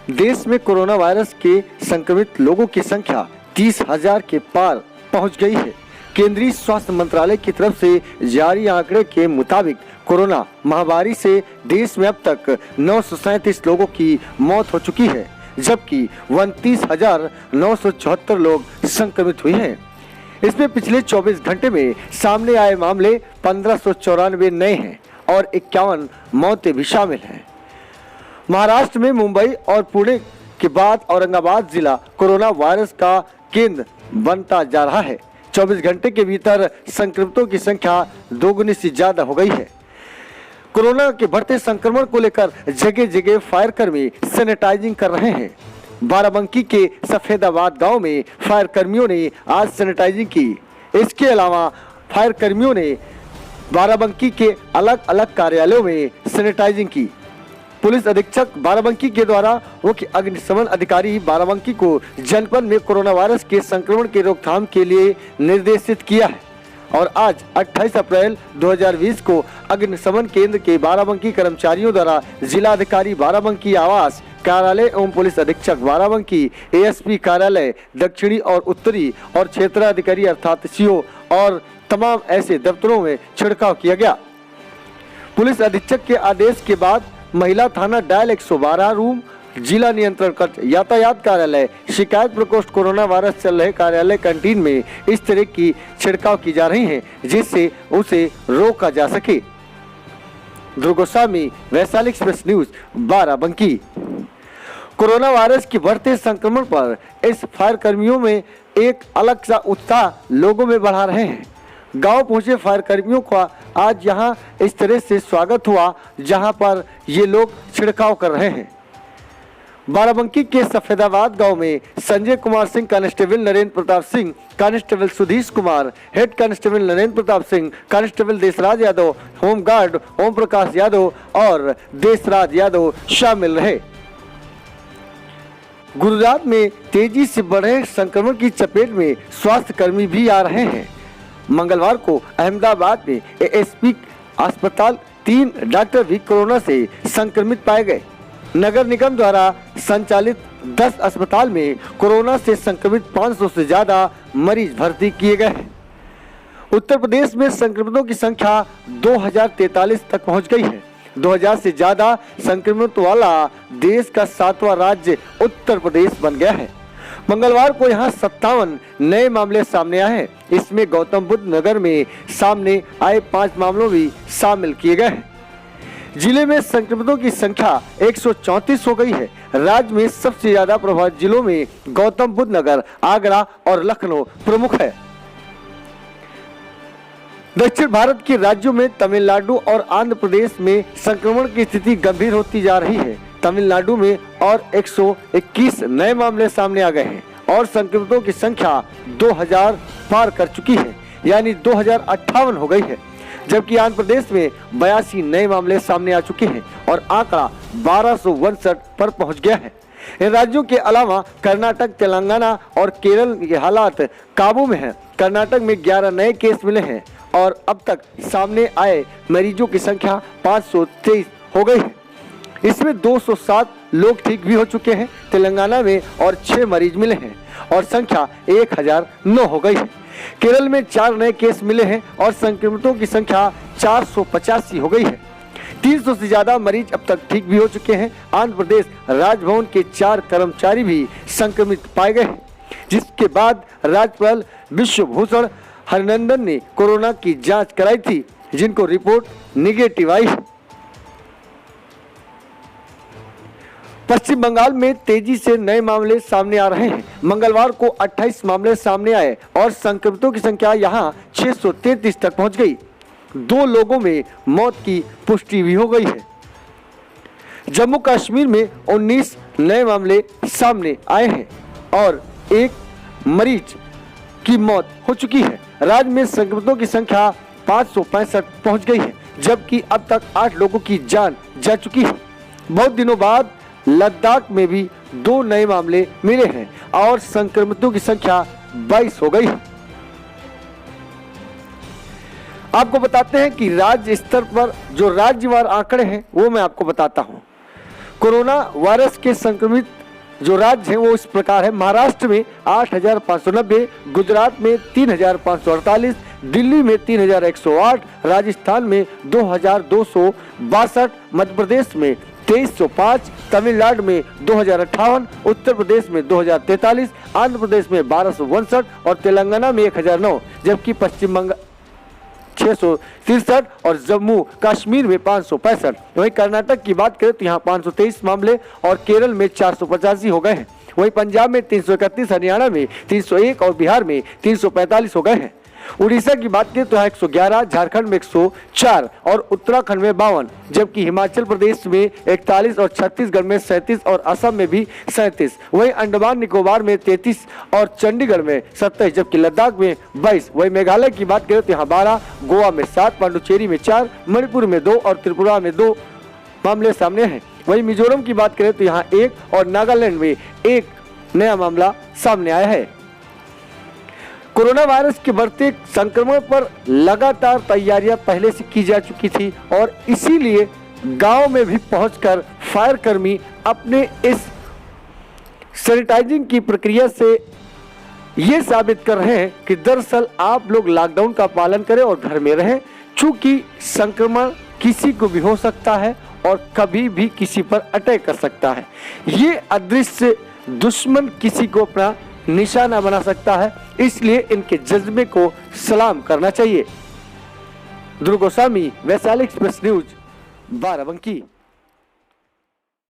देश में corona virus के संक्रमित लोगों की संख्या 30,000 के पार पहुंच गई है। केंद्रीय स्वास्थ्य मंत्रालय की तरफ से जारी आंकड़े के मुताबिक कोरोना महामारी से देश में अब तक 937 लोगों की मौत हो चुकी है, जबकि 29,974 लोग संक्रमित हुए हैं। इसमें पिछले 24 घंटे में सामने आए मामले 1594 नए हैं और 51 मौतें भी शामिल हैं। महाराष्ट्र में मुंबई और पुणे के बाद औरंगाबाद जिला कोरोना वायरस का केंद्र बनता जा रहा है। 24 घंटे के भीतर संक्रमितों की संख्या दोगुनी से ज्यादा हो गई है। कोरोना के बढ़ते संक्रमण को लेकर जगह जगह फायर कर्मी सैनिटाइजिंग कर रहे हैं। बाराबंकी के सफेदाबाद गांव में फायर कर्मियों ने आज सैनिटाइजिंग की। इसके अलावा फायर कर्मियों ने बाराबंकी के अलग अलग कार्यालयों में सैनिटाइजिंग की। पुलिस अधीक्षक बाराबंकी के द्वारा मुख्य अग्निशमन अधिकारी बाराबंकी को जनपद में कोरोना वायरस के संक्रमण के रोकथाम के लिए निर्देशित किया है और आज 28 अप्रैल 2020 को अग्निशमन केंद्र के बाराबंकी कर्मचारियों द्वारा जिला अधिकारी बाराबंकी आवास कार्यालय एवं पुलिस अधीक्षक बाराबंकी, एएसपी कार्यालय दक्षिणी और उत्तरी और क्षेत्राधिकारी अर्थात सीओ और तमाम ऐसे दफ्तरों में छिड़काव किया गया। पुलिस अधीक्षक के आदेश के बाद महिला थाना डायल 112 रूम, जिला नियंत्रण कक्ष, यातायात कार्यालय, शिकायत प्रकोष्ठ, कोरोना वायरस चल रहे कार्यालय कैंटीन में इस तरह की छिड़काव की जा रही है जिससे उसे रोका जा सके। Durgoswami, Vaishali express news, Barabanki. Corona virus के बढ़ते संक्रमण पर इस फायर कर्मियों में एक अलग सा उत्साह लोगों में बढ़ा रहे हैं। गांव पहुंचे फायर कर्मियों का आज यहां इस तरह से स्वागत हुआ जहां पर ये लोग छिड़काव कर रहे हैं। बाराबंकी के सफेदाबाद गांव में Sanjay Kumar Singh, constable Narendra Pratap Singh, constable Sudhish Kumar, head constable Narendra Pratap Singh, constable Deshraj Yadav, home guard Om Prakash Yadav और देशराज यादव शामिल रहे। गुजरात में तेजी से बढ़े संक्रमण की चपेट में स्वास्थ्य कर्मी भी आ रहे हैं। मंगलवार को अहमदाबाद में एएसपी अस्पताल 3 डॉक्टर भी कोरोना से संक्रमित पाए गए। नगर निगम द्वारा संचालित 10 अस्पताल में कोरोना से संक्रमित 500 से ज्यादा मरीज भर्ती किए गए हैं। उत्तर प्रदेश में संक्रमितों की संख्या 2043 तक पहुंच गई है। 2000 से ज्यादा संक्रमित वाला देश का 7वां राज्य उत्तर प्रदेश बन गया है। मंगलवार को यहां 57 नए मामले सामने आए हैं। इसमें गौतम बुद्ध नगर में सामने आए 5 मामलों भी शामिल किए गए हैं। जिले में संक्रमितों की संख्या 134 हो गई है। राज्य में सबसे ज्यादा प्रभावित जिलों में गौतम बुद्ध नगर, आगरा और लखनऊ प्रमुख है। दक्षिण भारत के राज्यों में तमिलनाडु और आंध्र प्रदेश में संक्रमण की स्थिति गंभीर होती जा रही है। तमिलनाडु में और 121 नए मामले सामने आ गए हैं और संक्रमितों की संख्या 2000 पार कर चुकी है, यानी 2058 हो गई है। जबकि आंध्र प्रदेश में 82 नए मामले सामने आ चुके हैं और आंकड़ा 1259 पर पहुंच गया है। इन राज्यों के अलावा कर्नाटक, तेलंगाना और केरल के हालात काबू में हैं। कर्नाटक में 11 नए केस मिले हैं और अब तक सामने आए मरीजों की संख्या 523 हो गई है। इसमें 207 लोग ठीक भी हो चुके हैं। तेलंगाना में और 6 मरीज मिले हैं और संख्या 1009 हो गई है। केरल में 4 नए केस मिले हैं और संक्रमितों की संख्या 485 हो गई है। 300 से ज्यादा मरीज अब तक ठीक भी हो चुके हैं। आंध्र प्रदेश राजभवन के 4 कर्मचारी भी संक्रमित पाए गए हैं, जिसके बाद राज्यपाल विश्वभूषण हरिनंदन ने कोरोना की जांच कराई थी, जिनको रिपोर्ट निगेटिव आई है। पश्चिम बंगाल में तेजी से नए मामले सामने आ रहे हैं। मंगलवार को 28 मामले सामने आए और संक्रमितों की संख्या यहां 633 तक पहुंच गई। 2 लोगों में मौत की पुष्टि भी हो गई है। जम्मू कश्मीर में 19 नए मामले सामने आए हैं और 1 मरीज की मौत हो चुकी है। राज्य में संक्रमितों की संख्या 565 पहुंच गई है, जबकि अब तक 8 लोगों की जान जा चुकी है। बहुत दिनों बाद लद्दाख में भी 2 नए मामले मिले हैं और संक्रमितों की संख्या 22 हो गई है। आपको बताते हैं कि राज्य स्तर पर जो राज्यवार आंकड़े हैं वो मैं आपको बताता हूं। कोरोना वायरस के संक्रमित जो राज्य हैं वो इस प्रकार है। महाराष्ट्र में 8,590, गुजरात में 3,548, दिल्ली में 3,108, राजस्थान में 2,262, मध्य प्रदेश में 2,305, तमिलनाडु में 2,058, उत्तर प्रदेश में 2,043, आंध्र प्रदेश में 1,262 और तेलंगाना में 1,009, जबकि पश्चिम बंगाल 663 और जम्मू कश्मीर में 565। वहीं कर्नाटक की बात करें तो यहाँ 523 मामले और केरल में 485 हो गए हैं। वहीं पंजाब में 331, हरियाणा में 301 और बिहार में 345 हो गए हैं। उड़ीसा की बात करें तो यहाँ 111, झारखंड में 104 और उत्तराखंड में 52, जबकि हिमाचल प्रदेश में 41 और छत्तीसगढ़ में 37 और असम में भी 37। वहीं अंडमान निकोबार में 33 और चंडीगढ़ में 27, जबकि लद्दाख में 22। वहीं मेघालय की बात करें तो यहाँ 12, गोवा में 7, पांडुचेरी में 4, मणिपुर में 2 और त्रिपुरा में 2 मामले सामने हैं। वहीं मिजोरम की बात करें तो यहाँ 1 और नागालैंड में 1 नया मामला सामने आया है। कोरोना वायरस के बढ़ते संक्रमण पर लगातार तैयारियां पहले से की जा चुकी थी और इसीलिए गांव में भी पहुंचकर फायर कर्मी अपने इस सैनिटाइजिंग की प्रक्रिया से ये साबित कर रहे हैं कि दरअसल आप लोग लॉकडाउन का पालन करें और घर में रहें, चूंकि संक्रमण किसी को भी हो सकता है और कभी भी किसी पर अटैक कर सकता है। ये अदृश्य दुश्मन किसी को अपना निशाना बना सकता है, इसलिए इनके जज्बे को सलाम करना चाहिए। ध्रुव गोस्वामी, वैशाली एक्सप्रेस न्यूज, बाराबंकी।